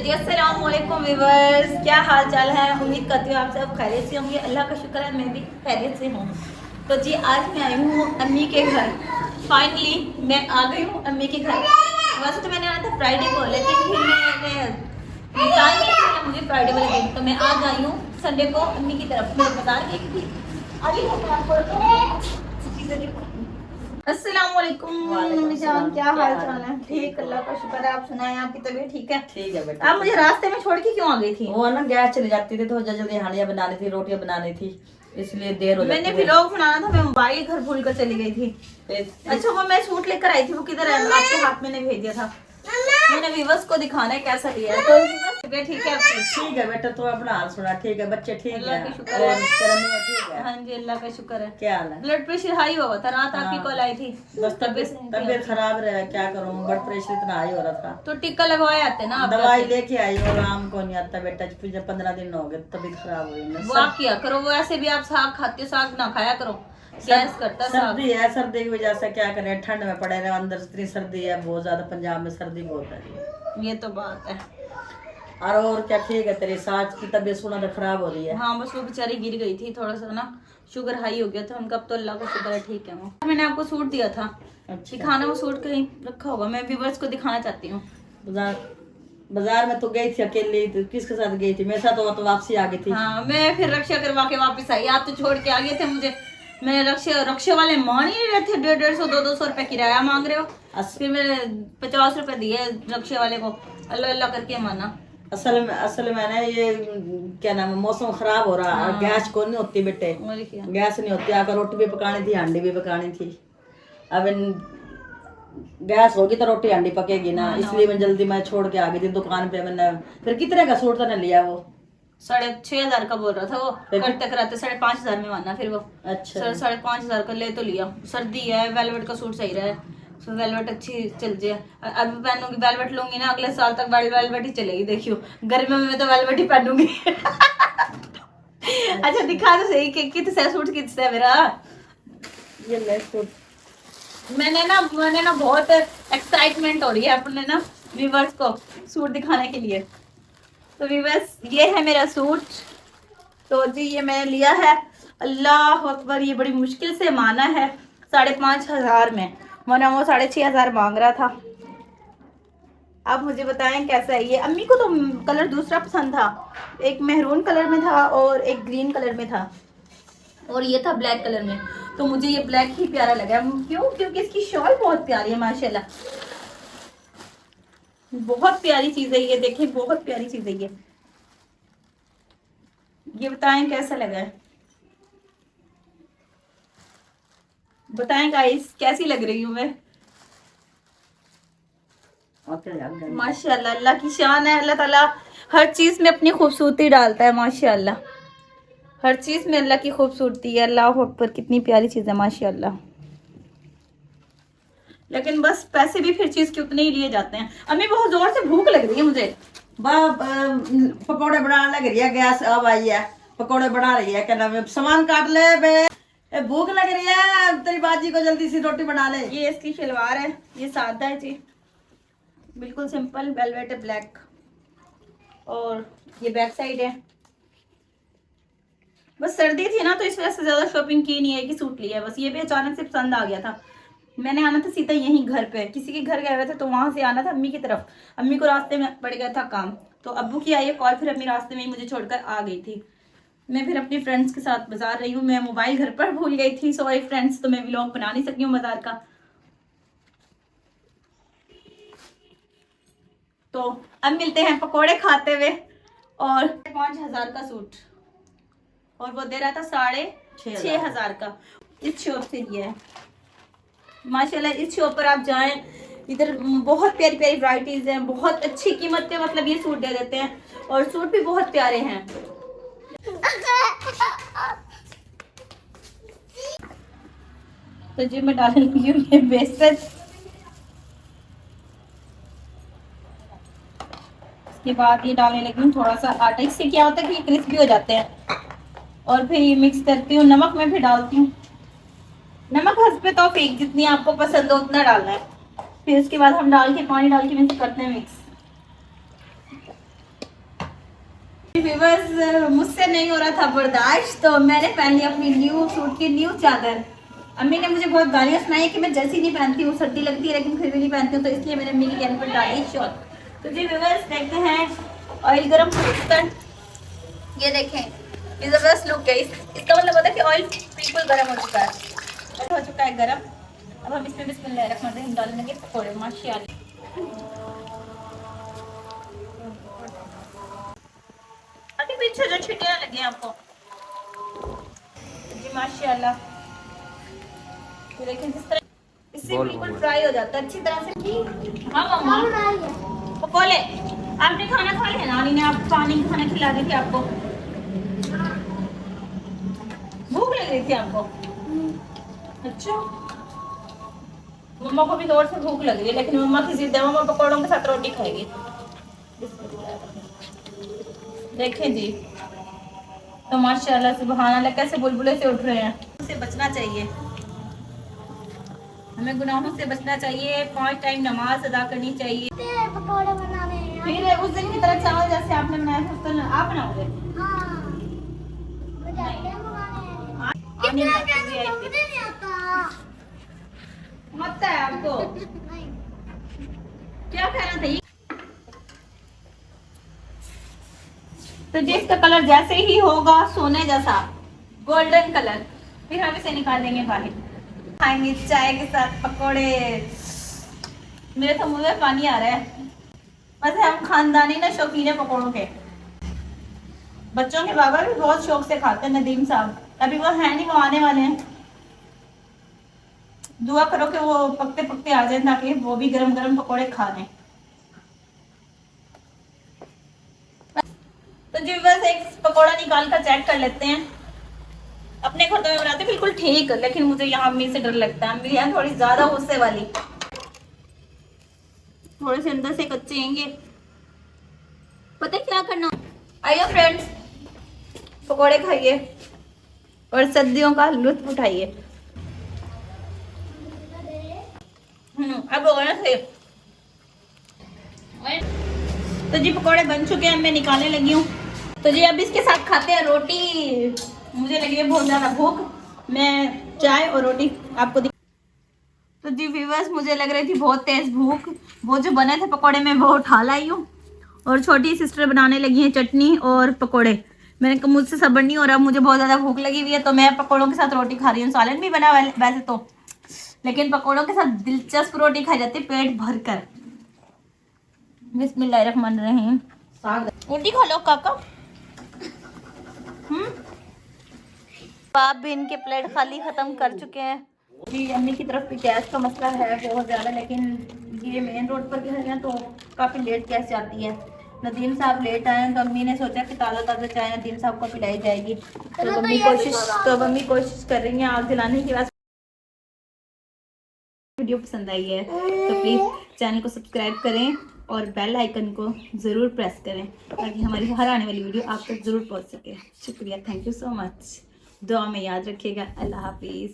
जी अस्सलाम वालेकुम व्यूअर्स, क्या हाल चाल है। उम्मीद करती हूँ आप सब खैरियत से होंगे। अल्लाह का शुक्र है मैं भी खैरियत से हूँ। तो जी आज मैं आई हूँ अम्मी के घर। फाइनली मैं आ गई हूँ अम्मी के घर। वैसे तो मैंने आना था फ्राइडे को, लेकिन फिर मैं टाइम नहीं मिला मुझे फ्राइडे वाले दिन, तो मैं आज आई हूँ संडे को अम्मी की तरफ। मैं बता गई थी आगे अस्सलाम वालेकुम मम्मी जान, क्या हाल चाल है। ठीक, अल्लाह का शुक्र है। आप सुनाएं, आपकी तबीयत ठीक है? ठीक है बेटा। आप मुझे रास्ते में छोड़ के क्यों आ गई थी? वो ना गैस चली जाती थी तो जल्दी हांडियां बनानी थी, रोटियां बनानी थी, इसलिए देर हो जाती मैंने है। व्लॉग बनाना था, मैं मोबाइल घर भूल कर चली गई थी। अच्छा वो मैं सूट लेकर आई थी, वो किधर है? आपके हाथ में ने भेज दिया था। मैंने व्यूअर्स को दिखाना है कैसा लिया है। तो ठीक है आपसे? ठीक है बेटा, तो अपना हाल सुना। ठीक है बच्चे ठीक है? अल्लाह का शुक्र है। और तेरा मियां ठीक है? हाँ जी अल्लाह का शुक्र है। क्या हाल है? ब्लड प्रेशर हाई हुआ था, रात आपकी हाँ। कॉल आई थी। बस तबीयत खराब रहा, क्या करूँ, ब्लड प्रेशर इतना हाई हो रहा था। तो टिक्का लगवाए आते ना आप? दवाई लेके आई और आराम को नहीं आता बेटा, फिर 15 दिन हो गए तबीयत खराब हुई ना। वो आप किया करो, वो ऐसे भी आप साग खाते हो, साग ना खाया करो, गैस करता साग। सर्दी है, सर्दी की वजह से क्या करें, ठंड में पड़े रहे अंदर, इतनी सर्दी है बहुत ज्यादा। पंजाब में सर्दी बहुत है। ये तो बात है। और क्या ठीक है, तेरी सास की तबीयत सुना तो खराब हो रही है। हाँ बस वो बेचारी गिर गई थी, थोड़ा सा ना शुगर हाई हो गया था उनका। अब तो अल्लाह का शुक्र है ठीक है। वो मैंने आपको सूट दिया था, अच्छा। दिखाना, वो सूट कहीं रखा होगा, मैं व्यूअर्स को दिखाना चाहती हूँ। बाजार में तो गई थी अकेले, तो किसके साथ गई थी? मेरे साथ तो वापसी आ गई थी। हाँ मैं फिर रक्षा करवा के वापस आई, आप तो छोड़ के आ गए थे मुझे। मैंने रक्षा वाले मान ही नहीं रहे थे, 150-150 200 रुपए किराया मांग रहे हो। फिर मैंने 50 रुपए दिए रक्षा वाले को, अल्लाह अल्लाह करके माना। असल में ना ये क्या नाम है, मौसम खराब हो रहा है। हाँ। गैस कौन नहीं होती बेटे, और क्या? गैस नहीं होती। आकर रोटी भी पकानी थी, हांडी भी पकानी थी। अब गैस होगी तो रोटी हांडी पकेगी ना, हाँ, इसलिए मैं जल्दी मैं छोड़ के आ गई थी दुकान पे। मैंने फिर कितने का सूट था लिया? वो 6,500 का बोल रहा था वो, करते कराते 5,500 में माना फिर वो। अच्छा। 5,500 का ले तो लिया। सर्दी है, वेलवेट का सूट सही रहा है, वेलवेट अच्छी चल जाए। अब पहनूंगी वेलवेट, लूंगी ना अगले साल तक वेलवेट ही चलेगी, देखियो। गर्मियों में तो वेलवेट ही पहनूंगी। अच्छा दिखा तो सही कि कितना सूट कितना है मेरा। ये ले सूट। मैंने ना बहुत एक्साइटमेंट हो रही है अपने ना व्यूवर्स को सूट दिखाने के लिए। तो व्यूवर्स ये है मेरा सूट। तो जी ये मैंने लिया है, अल्लाह अकबर, ये बड़ी मुश्किल से माना है 5,500 में, वरना वो 6,500 मांग रहा था। आप मुझे बताएं कैसा है ये। अम्मी को तो कलर दूसरा पसंद था, एक मेहरून कलर में था और एक ग्रीन कलर में था, और ये था ब्लैक कलर में। तो मुझे ये ब्लैक ही प्यारा लगा। क्यों? क्योंकि इसकी शॉल बहुत प्यारी है माशाल्लाह, बहुत प्यारी चीज है ये, देखिए बहुत प्यारी चीज है ये बताएं कैसा लगा है, बताएं गाइस कैसी लग रही हूँ मैं। माशाल्लाह अल्लाह की शान है, अल्लाह ताला हर चीज में अपनी खूबसूरती डालता है माशाल्लाह, हर चीज में अल्लाह की खूबसूरती है। अल्लाह अकबर, कितनी प्यारी चीज है माशाल्लाह। लेकिन बस पैसे भी फिर चीज के उतने ही लिए जाते हैं। अम्मी बहुत जोर से भूख लग रही है मुझे। पकौड़े बनाने लग रही है, गैस अब आई है, पकौड़े बना रही है। क्या नाम है, सामान काट ले बे, भूख लग रही है, तेरी बाजी को जल्दी सी रोटी बना ले। ये इसकी शलवार है, ये सादा है जी, बिल्कुल सिंपल वेलवेट है ब्लैक, और ये बैक साइड है। बस सर्दी थी ना तो इस वजह से ज्यादा शॉपिंग की नहीं है कि सूट लिया है, बस ये भी अचानक से पसंद आ गया था। मैंने आना था सीधा यहीं घर पे, किसी के घर गए हुए थे तो वहां से आना था अम्मी की तरफ। अम्मी को रास्ते में पड़ गया था काम, तो अब्बू की आई है कॉल, फिर अम्मी रास्ते में ही मुझे छोड़कर आ गई थी। मैं फिर अपनी फ्रेंड्स के साथ बाजार रही हूँ। मैं मोबाइल घर पर भूल गई थी, सॉरी फ्रेंड्स, तो मैं व्लॉग बना नहीं सकी हूँ बाजार का। तो अब मिलते हैं पकोड़े खाते हुए। और 5,000 का सूट, और वो दे रहा था 6,500 का। इस शॉप से लिया है माशाल्लाह। इस शॉप पर आप जाएं, इधर बहुत प्यारी प्यारी वैरायटीज हैं, बहुत अच्छी कीमत पे मतलब ये सूट दे देते हैं, और सूट भी बहुत प्यारे हैं। तो जी मैं डालने लगी हूँ ये बेसन, इसके बाद ये डालने लगी हूँ थोड़ा सा आटा। इससे क्या होता है कि ये क्रिस्पी हो जाते हैं। और फिर ये मिक्स करती हूँ, नमक मैं फिर डालती हूँ, नमक हस्बे तौफीक, जितनी आपको पसंद हो उतना डालना है। फिर उसके बाद हम पानी डाल के मिक्स करते हैं मिक्स। व्यूअर्स मुझसे नहीं हो रहा था बर्दाश्त, तो मैंने पहन ली अपनी न्यू सूट की न्यू चादर। अम्मी ने मुझे बहुत गालियाँ सुनाई कि मैं जर्सी नहीं पहनती हूँ, सर्दी लगती है लेकिन फिर भी नहीं पहनती हूँ, तो इसलिए मैंने अम्मी की कहने पर डाली शॉल। तो जी व्यूअर्स देखते हैं ऑयल गर्म कर, ये देखें ये जबरदस्त लुक है। इसका मतलब होता है कि ऑयल बिल्कुल गर्म हो चुका है, हो चुका है गर्म। अब हम इसमें बिस्मिल्लाहिर्रहमानिर्रहीम डालेंगे पकौड़े माशाल्लाह। अभी पीछे जो छिटियाँ लगी हैं आपको जी माशाल्लाह, तो देखें जिस तरह इससे बिल्कुल फ्राई हो जाता है अच्छी तरह से। हाँ मम्मा पकौड़े आपने खाना खा लिया, नानी ने आप पानी खाना खिला दी थी आपको, भूख लग रही थी आपको? अच्छा, मम्मा को भी जोर से भूख लग रही है, लेकिन मम्मा की जिद है, मम्मा पकौड़ों के साथ रोटी खाएगी। देखें जी, तो माशाल्लाह सुभान अल्लाह कैसे बुलबुले से उठ रहे हैं। उससे बचना चाहिए, हमें गुनाहों से बचना चाहिए, 5 टाइम नमाज अदा करनी चाहिए। पकौड़े बनाने हैं। फिर उस दिन की तरह चावल जैसे आपने बनाया था उस दिन आप बनाओगे? हाँ, मुझे आते हैं बनाने। आने कितना लगती कैसे है, मुझे नहीं आता। आता है आपको? नहीं। क्या कहना था ये? तो जिसका कलर जैसे ही होगा सोने जैसा गोल्डन कलर, फिर हम इसे निकाल देंगे बाहर, खाएंगे चाय के साथ पकोड़े। मेरे तो मुंह में पानी आ रहा है। वैसे हम खानदानी ना शौकीन है पकोड़ों के, बच्चों के बाबा भी बहुत शौक से खाते हैं, नदीम साहब अभी वो है नहीं, वो आने वाले हैं। दुआ करो कि वो पकते पकते आ जाए ताकि वो भी गरम गरम पकोड़े खा लें। तो जी बस एक पकोड़ा निकाल कर चेक कर लेते हैं। अपने घर तो मैं बनाती बिल्कुल ठीक, लेकिन मुझे यहाँ अम्मी से डर लगता है, अम्मी यहाँ थोड़ी ज्यादा गुस्से वाली, थोड़े से अंदर से कच्चे हैं। पता है क्या करना, आइए फ्रेंड्स पकोड़े खाइए और सर्दियों का लुत्फ उठाइए। अब हो गया से। तो जी पकोड़े बन चुके हैं, मैं निकालने लगी हूँ। तो जी अब इसके साथ खाते हैं रोटी, मुझे लगी है बहुत ज़्यादा भूख, मैं चाय और रोटी आपको तो जी व्यूअर्स मुझे लग रही थी बहुत तेज़ भूख, वो जो बने थे पकोड़े में वो उठा लाई हूँ, और छोटी सिस्टर बनाने लगी है चटनी और पकोड़े। मैंने कहा मुझसे सब्र नहीं हो रहा, मुझे बहुत ज़्यादा भूख लगी हुई है, तो मैं पकोड़ों के साथ रोटी खा रही हूँ। सालन भी बना वैसे तो, लेकिन पकोड़ों के साथ दिलचस्प रोटी खाई जाती है पेट भर कर। बिस्मिल्लाहिर्रहमानिर्रहीम। रोटी खा लो काका। आप भी इनके प्लेट खाली खत्म कर चुके हैं जी। अम्मी की तरफ भी गैस का मसला है बहुत ज़्यादा, लेकिन ये मेन रोड पर घर है तो काफ़ी लेट गैस जाती है। नदीम साहब लेट आए हैं तो अम्मी ने सोचा कि ताज़ा ताज़ा चाय नदीम साहब को पिलाई जाएगी, तो अम्मी कोशिश कर रही हैं आग जलाने की। बाद वीडियो पसंद आई है तो प्लीज़ चैनल को सब्सक्राइब करें और बेल आइकन को ज़रूर प्रेस करें ताकि हमारी हर आने वाली वीडियो आप तक ज़रूर पहुंच सके। शुक्रिया, थैंक यू सो मच। दुआ में याद रखिएगा। अल्लाह हाफिज़।